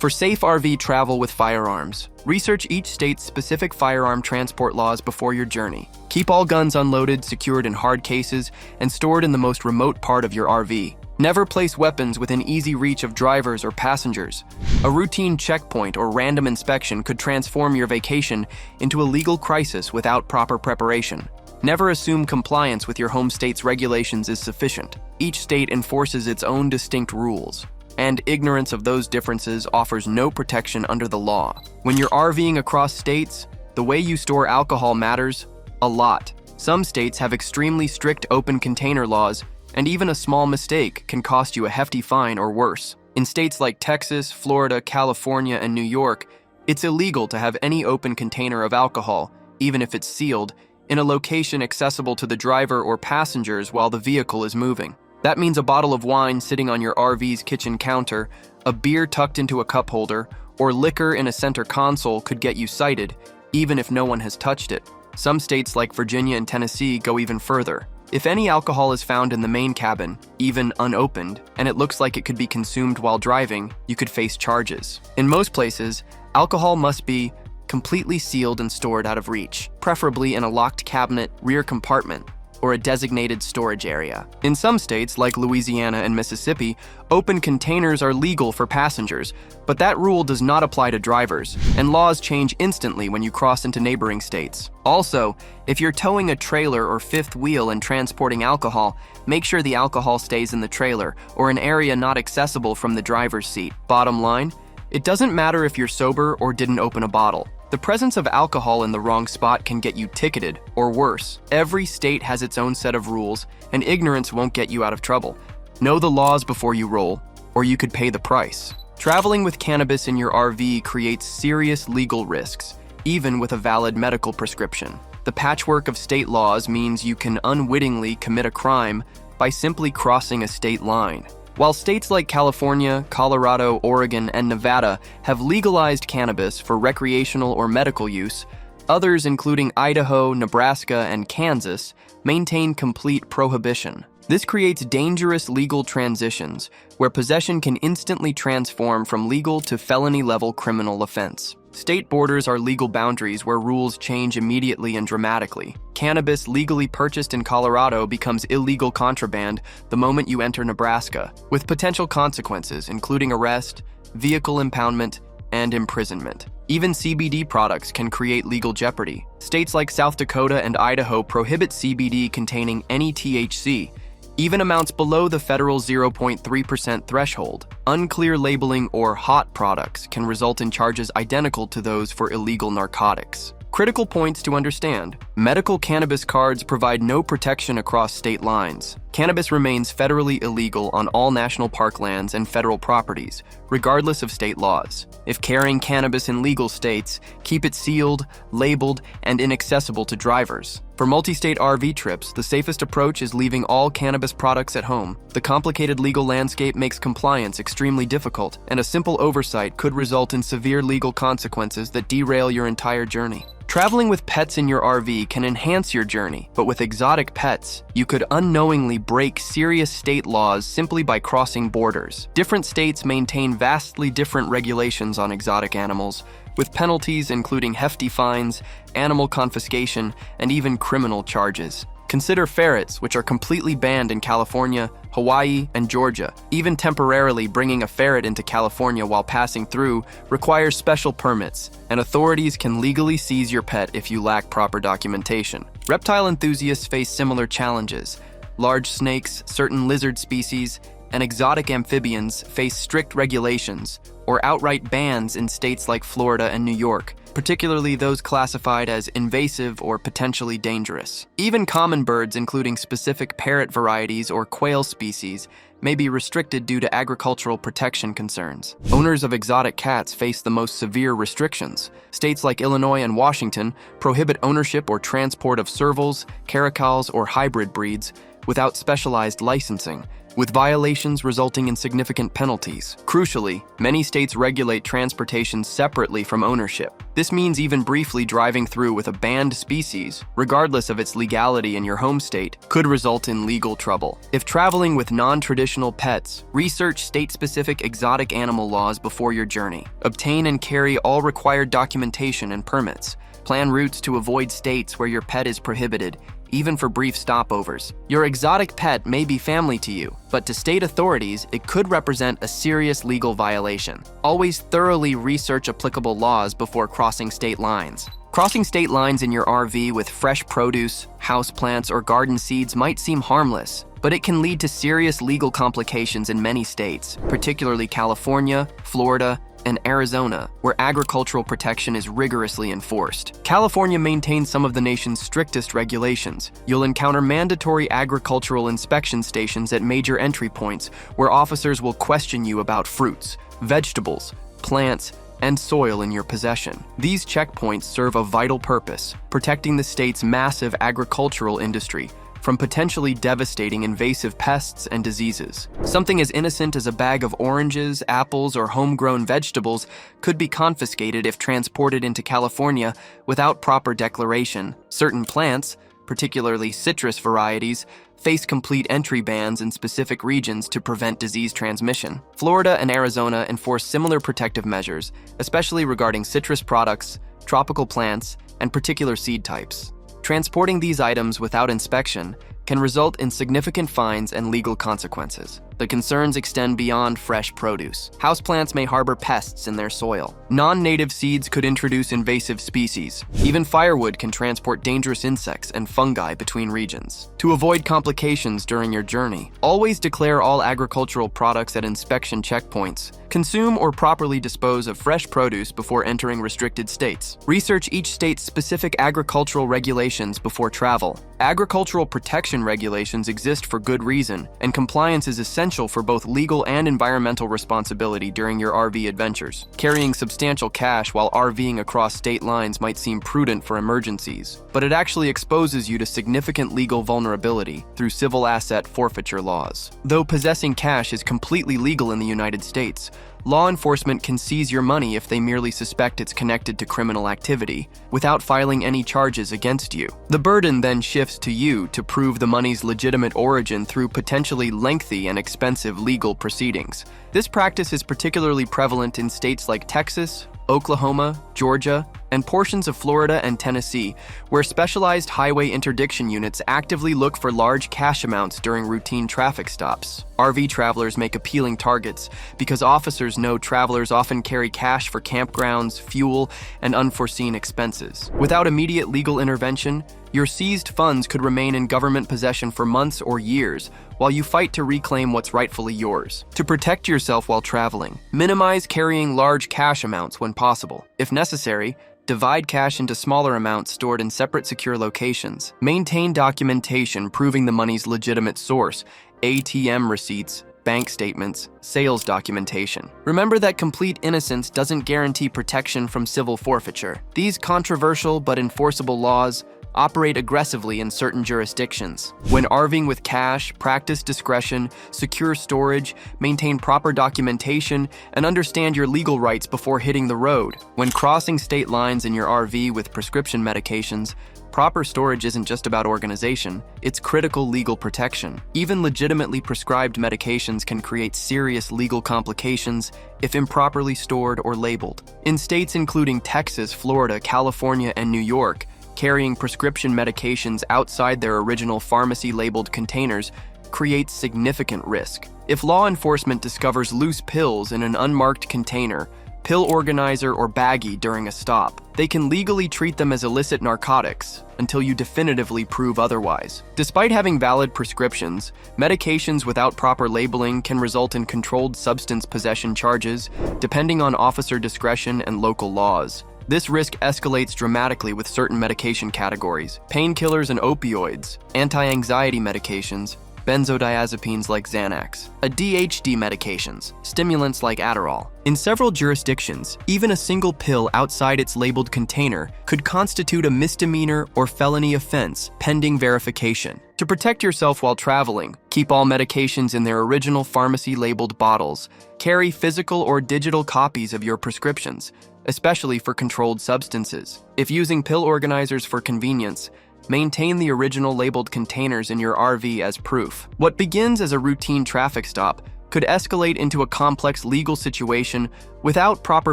For safe RV travel with firearms, research each state's specific firearm transport laws before your journey. Keep all guns unloaded, secured in hard cases, and stored in the most remote part of your RV. Never place weapons within easy reach of drivers or passengers. A routine checkpoint or random inspection could transform your vacation into a legal crisis without proper preparation. Never assume compliance with your home state's regulations is sufficient. Each state enforces its own distinct rules, and ignorance of those differences offers no protection under the law. When you're RVing across states, the way you store alcohol matters a lot. Some states have extremely strict open container laws, and even a small mistake can cost you a hefty fine or worse. In states like Texas, Florida, California, and New York, it's illegal to have any open container of alcohol, even if it's sealed, in a location accessible to the driver or passengers while the vehicle is moving. That means a bottle of wine sitting on your RV's kitchen counter, a beer tucked into a cup holder, or liquor in a center console could get you cited, even if no one has touched it. Some states like Virginia and Tennessee go even further. If any alcohol is found in the main cabin, even unopened, and it looks like it could be consumed while driving, you could face charges. In most places, alcohol must be completely sealed and stored out of reach, preferably in a locked cabinet, rear compartment, or a designated storage area. In some states, like Louisiana and Mississippi, open containers are legal for passengers, but that rule does not apply to drivers, and laws change instantly when you cross into neighboring states. Also, if you're towing a trailer or fifth wheel and transporting alcohol, make sure the alcohol stays in the trailer or an area not accessible from the driver's seat. Bottom line, it doesn't matter if you're sober or didn't open a bottle. The presence of alcohol in the wrong spot can get you ticketed, or worse. Every state has its own set of rules, and ignorance won't get you out of trouble. Know the laws before you roll, or you could pay the price. Traveling with cannabis in your RV creates serious legal risks, even with a valid medical prescription. The patchwork of state laws means you can unwittingly commit a crime by simply crossing a state line. While states like California, Colorado, Oregon, and Nevada have legalized cannabis for recreational or medical use, others, including Idaho, Nebraska, and Kansas, maintain complete prohibition. This creates dangerous legal transitions where possession can instantly transform from legal to felony-level criminal offense. State borders are legal boundaries where rules change immediately and dramatically. Cannabis legally purchased in Colorado becomes illegal contraband the moment you enter Nebraska, with potential consequences including arrest, vehicle impoundment, and imprisonment. Even CBD products can create legal jeopardy. States like South Dakota and Idaho prohibit CBD containing any THC, even amounts below the federal 0.3% threshold. Unclear labeling or hot products can result in charges identical to those for illegal narcotics. Critical points to understand. Medical cannabis cards provide no protection across state lines. Cannabis remains federally illegal on all national park lands and federal properties, regardless of state laws. If carrying cannabis in legal states, keep it sealed, labeled, and inaccessible to drivers. For multi-state RV trips, the safest approach is leaving all cannabis products at home. The complicated legal landscape makes compliance extremely difficult, and a simple oversight could result in severe legal consequences that derail your entire journey. Traveling with pets in your RV can enhance your journey, but with exotic pets, you could unknowingly break serious state laws simply by crossing borders. Different states maintain vastly different regulations on exotic animals, with penalties including hefty fines, animal confiscation, and even criminal charges. Consider ferrets, which are completely banned in California, Hawaii, and Georgia. Even temporarily bringing a ferret into California while passing through requires special permits, and authorities can legally seize your pet if you lack proper documentation. Reptile enthusiasts face similar challenges. Large snakes, certain lizard species, and exotic amphibians face strict regulations or outright bans in states like Florida and New York, particularly those classified as invasive or potentially dangerous. Even common birds, including specific parrot varieties or quail species, may be restricted due to agricultural protection concerns. Owners of exotic cats face the most severe restrictions. States like Illinois and Washington prohibit ownership or transport of servals, caracals, or hybrid breeds without specialized licensing, with violations resulting in significant penalties. Crucially, many states regulate transportation separately from ownership. This means even briefly driving through with a banned species, regardless of its legality in your home state, could result in legal trouble. If traveling with non-traditional pets, research state-specific exotic animal laws before your journey. Obtain and carry all required documentation and permits. Plan routes to avoid states where your pet is prohibited, even for brief stopovers. Your exotic pet may be family to you, but to state authorities, it could represent a serious legal violation. Always thoroughly research applicable laws before crossing state lines. Crossing state lines in your RV with fresh produce, houseplants, or garden seeds might seem harmless, but it can lead to serious legal complications in many states, particularly California, Florida, and Arizona, where agricultural protection is rigorously enforced. California maintains some of the nation's strictest regulations. You'll encounter mandatory agricultural inspection stations at major entry points, where officers will question you about fruits, vegetables, plants, and soil in your possession. These checkpoints serve a vital purpose, protecting the state's massive agricultural industry from potentially devastating invasive pests and diseases. Something as innocent as a bag of oranges, apples, or homegrown vegetables could be confiscated if transported into California without proper declaration. Certain plants, particularly citrus varieties, face complete entry bans in specific regions to prevent disease transmission. Florida and Arizona enforce similar protective measures, especially regarding citrus products, tropical plants, and particular seed types. Transporting these items without inspection can result in significant fines and legal consequences. The concerns extend beyond fresh produce. Houseplants may harbor pests in their soil. Non-native seeds could introduce invasive species. Even firewood can transport dangerous insects and fungi between regions. To avoid complications during your journey, always declare all agricultural products at inspection checkpoints. Consume or properly dispose of fresh produce before entering restricted states. Research each state's specific agricultural regulations before travel. Agricultural protection regulations exist for good reason, and compliance is essential for both legal and environmental responsibility during your RV adventures. Carrying substantial cash while RVing across state lines might seem prudent for emergencies, but it actually exposes you to significant legal vulnerability through civil asset forfeiture laws. Though possessing cash is completely legal in the United States, law enforcement can seize your money if they merely suspect it's connected to criminal activity, without filing any charges against you. The burden then shifts to you to prove the money's legitimate origin through potentially lengthy and expensive legal proceedings. This practice is particularly prevalent in states like Texas, Oklahoma, Georgia, and portions of Florida and Tennessee, where specialized highway interdiction units actively look for large cash amounts during routine traffic stops. RV travelers make appealing targets because officers know travelers often carry cash for campgrounds, fuel, and unforeseen expenses. Without immediate legal intervention, your seized funds could remain in government possession for months or years while you fight to reclaim what's rightfully yours. To protect yourself while traveling, minimize carrying large cash amounts when possible. If necessary, divide cash into smaller amounts stored in separate secure locations. Maintain documentation proving the money's legitimate source, ATM receipts, bank statements, sales documentation. Remember that complete innocence doesn't guarantee protection from civil forfeiture. These controversial but enforceable laws operate aggressively in certain jurisdictions. When RVing with cash, practice discretion, secure storage, maintain proper documentation, and understand your legal rights before hitting the road. When crossing state lines in your RV with prescription medications, proper storage isn't just about organization, it's critical legal protection. Even legitimately prescribed medications can create serious legal complications if improperly stored or labeled. In states including Texas, Florida, California, and New York, carrying prescription medications outside their original pharmacy-labeled containers creates significant risk. If law enforcement discovers loose pills in an unmarked container, pill organizer, or baggie during a stop, they can legally treat them as illicit narcotics until you definitively prove otherwise. Despite having valid prescriptions, medications without proper labeling can result in controlled substance possession charges, depending on officer discretion and local laws. This risk escalates dramatically with certain medication categories: painkillers and opioids, anti-anxiety medications, benzodiazepines like Xanax, ADHD medications, stimulants like Adderall. In several jurisdictions, even a single pill outside its labeled container could constitute a misdemeanor or felony offense pending verification. To protect yourself while traveling, keep all medications in their original pharmacy-labeled bottles. Carry physical or digital copies of your prescriptions, especially for controlled substances. If using pill organizers for convenience, maintain the original labeled containers in your RV as proof. What begins as a routine traffic stop could escalate into a complex legal situation without proper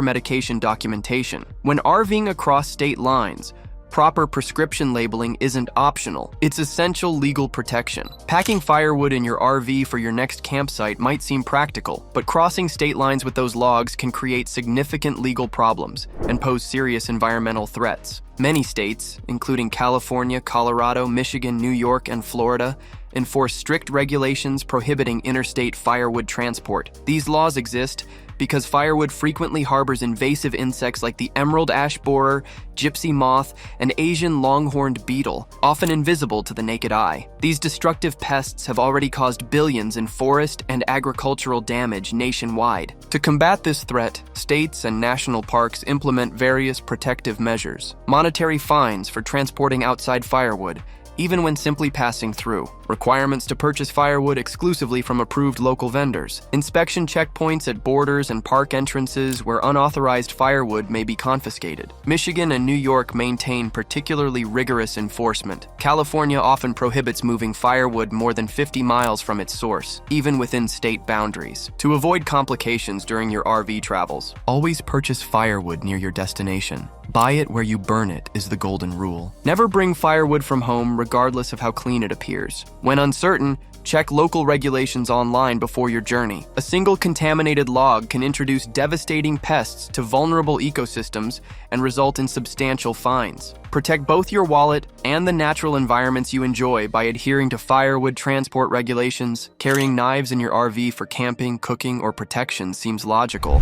medication documentation. When RVing across state lines, proper prescription labeling isn't optional, it's essential legal protection. Packing firewood in your RV for your next campsite might seem practical, but crossing state lines with those logs can create significant legal problems and pose serious environmental threats. Many states, including California, Colorado, Michigan, New York, and Florida, enforce strict regulations prohibiting interstate firewood transport. These laws exist because firewood frequently harbors invasive insects like the emerald ash borer, gypsy moth, and Asian longhorned beetle, often invisible to the naked eye. These destructive pests have already caused billions in forest and agricultural damage nationwide. To combat this threat, states and national parks implement various protective measures. Monetary fines for transporting outside firewood, even when simply passing through. Requirements to purchase firewood exclusively from approved local vendors. Inspection checkpoints at borders and park entrances where unauthorized firewood may be confiscated. Michigan and New York maintain particularly rigorous enforcement. California often prohibits moving firewood more than 50 miles from its source, even within state boundaries. To avoid complications during your RV travels, always purchase firewood near your destination. Buy it where you burn it is the golden rule. Never bring firewood from home regardless of how clean it appears. When uncertain, check local regulations online before your journey. A single contaminated log can introduce devastating pests to vulnerable ecosystems and result in substantial fines. Protect both your wallet and the natural environments you enjoy by adhering to firewood transport regulations. Carrying knives in your RV for camping, cooking, or protection seems logical.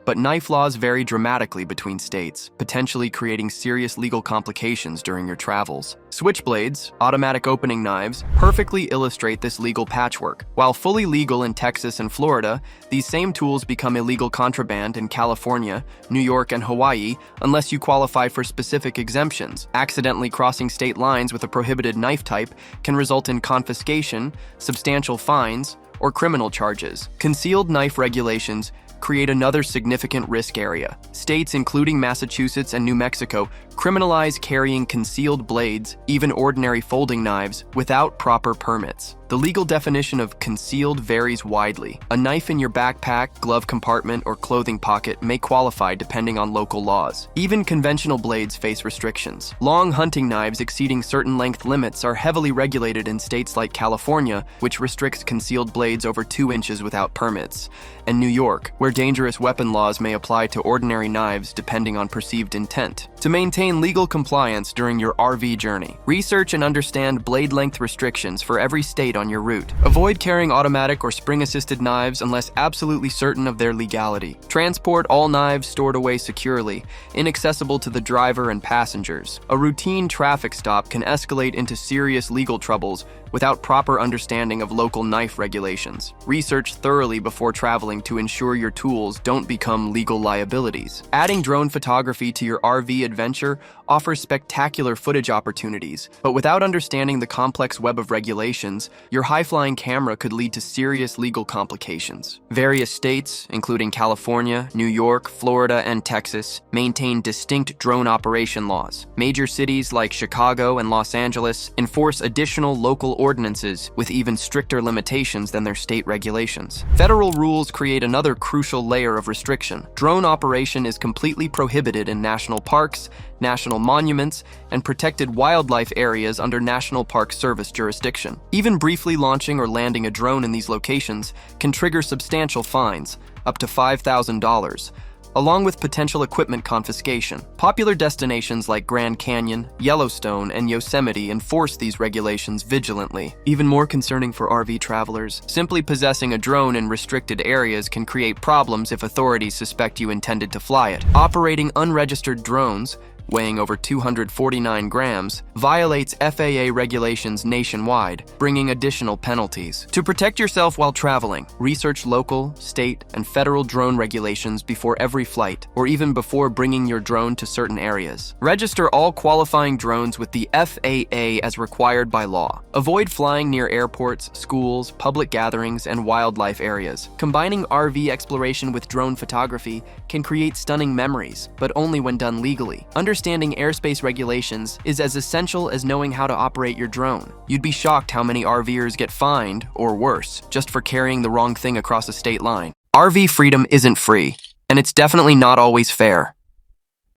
But knife laws vary dramatically between states, potentially creating serious legal complications during your travels. Switchblades, automatic opening knives, perfectly illustrate this legal patchwork. While fully legal in Texas and Florida, these same tools become illegal contraband in California, New York, and Hawaii unless you qualify for specific exemptions. Accidentally crossing state lines with a prohibited knife type can result in confiscation, substantial fines, or criminal charges. Concealed knife regulations create another significant risk area. States, including Massachusetts and New Mexico, criminalize carrying concealed blades, even ordinary folding knives, without proper permits. The legal definition of concealed varies widely. A knife in your backpack, glove compartment, or clothing pocket may qualify depending on local laws. Even conventional blades face restrictions. Long hunting knives exceeding certain length limits are heavily regulated in states like California, which restricts concealed blades over 2 inches without permits, and New York, where dangerous weapon laws may apply to ordinary knives depending on perceived intent. To maintain legal compliance during your RV journey, research and understand blade length restrictions for every state on your route. Avoid carrying automatic or spring-assisted knives unless absolutely certain of their legality. Transport all knives stored away securely, inaccessible to the driver and passengers. A routine traffic stop can escalate into serious legal troubles without proper understanding of local knife regulations. Research thoroughly before traveling to ensure your tools don't become legal liabilities. Adding drone photography to your RV adventure offers spectacular footage opportunities, but without understanding the complex web of regulations, your high-flying camera could lead to serious legal complications. Various states, including California, New York, Florida, and Texas, maintain distinct drone operation laws. Major cities like Chicago and Los Angeles enforce additional local ordinances with even stricter limitations than their state regulations. Federal rules create another crucial layer of restriction. Drone operation is completely prohibited in national parks, national monuments, and protected wildlife areas under National Park Service jurisdiction. Even briefly launching or landing a drone in these locations can trigger substantial fines, up to $5,000, along with potential equipment confiscation. Popular destinations like Grand Canyon, Yellowstone, and Yosemite enforce these regulations vigilantly. Even more concerning for RV travelers, simply possessing a drone in restricted areas can create problems if authorities suspect you intended to fly it. Operating unregistered drones, weighing over 249 grams, violates FAA regulations nationwide, bringing additional penalties. To protect yourself while traveling, research local, state, and federal drone regulations before every flight, or even before bringing your drone to certain areas. Register all qualifying drones with the FAA as required by law. Avoid flying near airports, schools, public gatherings, and wildlife areas. Combining RV exploration with drone photography can create stunning memories, but only when done legally. Understanding airspace regulations is as essential as knowing how to operate your drone. You'd be shocked how many RVers get fined, or worse, just for carrying the wrong thing across a state line. RV freedom isn't free, and it's definitely not always fair.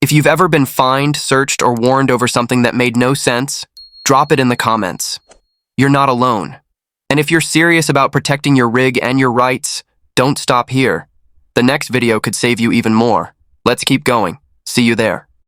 If you've ever been fined, searched, or warned over something that made no sense, drop it in the comments. You're not alone. And if you're serious about protecting your rig and your rights, don't stop here. The next video could save you even more. Let's keep going. See you there.